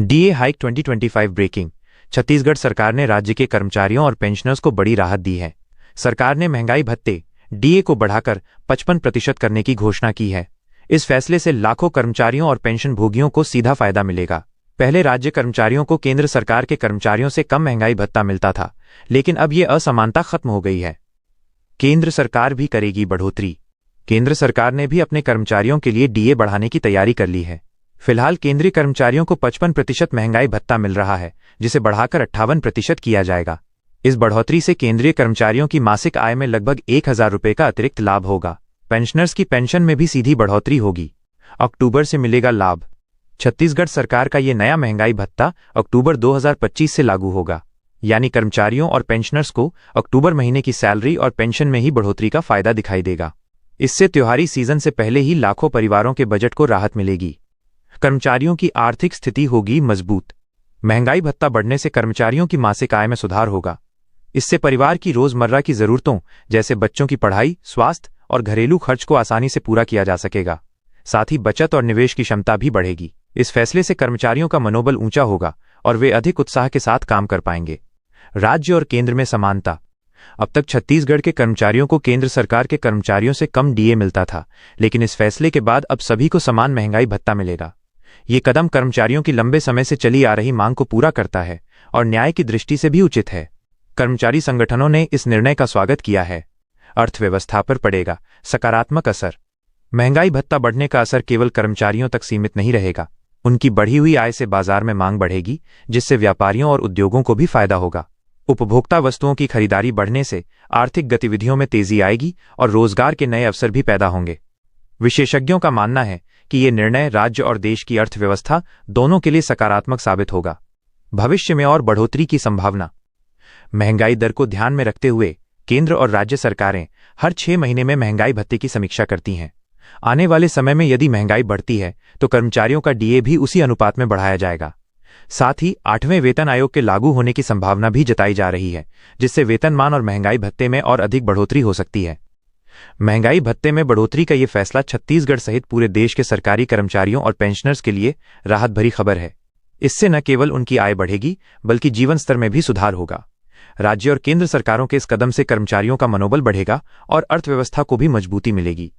DA hike 2025 breaking. Chhattisgarh सरकार ने राज्य के कर्मचारियों और पेंशनर्स को बड़ी राहत दी है। सरकार ने महंगाई भत्ते डीए को बढ़ाकर 55% करने की घोषणा की है। इस फैसले से लाखों कर्मचारियों और पेंशन भोगियों को सीधा फायदा मिलेगा। पहले राज्य कर्मचारियों को केंद्र सरकार के कर्मचारियों से कम महंगाई भत्ता मिलता था, लेकिन अब यह असमानता खत्म हो गई है। केंद्र सरकार भी करेगी बढ़ोतरी। केंद्र सरकार ने भी अपने कर्मचारियों के लिए डीए बढ़ाने की तैयारी कर ली है। फिलहाल केंद्रीय कर्मचारियों को 55% महंगाई भत्ता मिल रहा है, जिसे बढ़ाकर 58% किया जाएगा। इस बढ़ोतरी से केंद्रीय कर्मचारियों की मासिक आय में लगभग 1,000 रुपये का अतिरिक्त लाभ होगा। पेंशनर्स की पेंशन में भी सीधी बढ़ोतरी होगी। अक्टूबर से मिलेगा लाभ। छत्तीसगढ़ सरकार का ये नया महंगाई भत्ता अक्टूबर 2025 से लागू होगा, यानी कर्मचारियों और पेंशनर्स को अक्टूबर महीने की सैलरी और पेंशन में ही बढ़ोतरी का फायदा दिखाई देगा। इससे त्योहारी सीजन से पहले ही लाखों परिवारों के बजट को राहत मिलेगी। कर्मचारियों की आर्थिक स्थिति होगी मजबूत। महंगाई भत्ता बढ़ने से कर्मचारियों की मासिक आय में सुधार होगा। इससे परिवार की रोजमर्रा की जरूरतों जैसे बच्चों की पढ़ाई, स्वास्थ्य और घरेलू खर्च को आसानी से पूरा किया जा सकेगा। साथ ही बचत और निवेश की क्षमता भी बढ़ेगी। इस फैसले से कर्मचारियों का मनोबल ऊंचा होगा और वे अधिक उत्साह के साथ काम कर पाएंगे। राज्य और केंद्र में समानता। अब तक छत्तीसगढ़ के कर्मचारियों को केंद्र सरकार के कर्मचारियों से कम डीए मिलता था, लेकिन इस फैसले के बाद अब सभी को समान महंगाई भत्ता मिलेगा। ये कदम कर्मचारियों की लंबे समय से चली आ रही मांग को पूरा करता है और न्याय की दृष्टि से भी उचित है। कर्मचारी संगठनों ने इस निर्णय का स्वागत किया है। अर्थव्यवस्था पर पड़ेगा सकारात्मक असर। महंगाई भत्ता बढ़ने का असर केवल कर्मचारियों तक सीमित नहीं रहेगा। उनकी बढ़ी हुई आय से बाजार में मांग बढ़ेगी, जिससे व्यापारियों और उद्योगों को भी फायदा होगा। उपभोक्ता वस्तुओं की खरीदारी बढ़ने से आर्थिक गतिविधियों में तेजी आएगी और रोजगार के नए अवसर भी पैदा होंगे। विशेषज्ञों का मानना है कि ये निर्णय राज्य और देश की अर्थव्यवस्था दोनों के लिए सकारात्मक साबित होगा। भविष्य में और बढ़ोतरी की संभावना। महंगाई दर को ध्यान में रखते हुए केंद्र और राज्य सरकारें हर 6 महीने में महंगाई भत्ते की समीक्षा करती हैं। आने वाले समय में यदि महंगाई बढ़ती है तो कर्मचारियों का डीए भी उसी अनुपात में बढ़ाया जाएगा। साथ ही 8वें वेतन आयोग के लागू होने की संभावना भी जताई जा रही है, जिससे वेतनमान और महंगाई भत्ते में और अधिक बढ़ोतरी हो सकती है। महंगाई भत्ते में बढ़ोतरी का ये फैसला छत्तीसगढ़ सहित पूरे देश के सरकारी कर्मचारियों और पेंशनर्स के लिए राहत भरी खबर है। इससे न केवल उनकी आय बढ़ेगी, बल्कि जीवन स्तर में भी सुधार होगा। राज्य और केंद्र सरकारों के इस कदम से कर्मचारियों का मनोबल बढ़ेगा और अर्थव्यवस्था को भी मजबूती मिलेगी।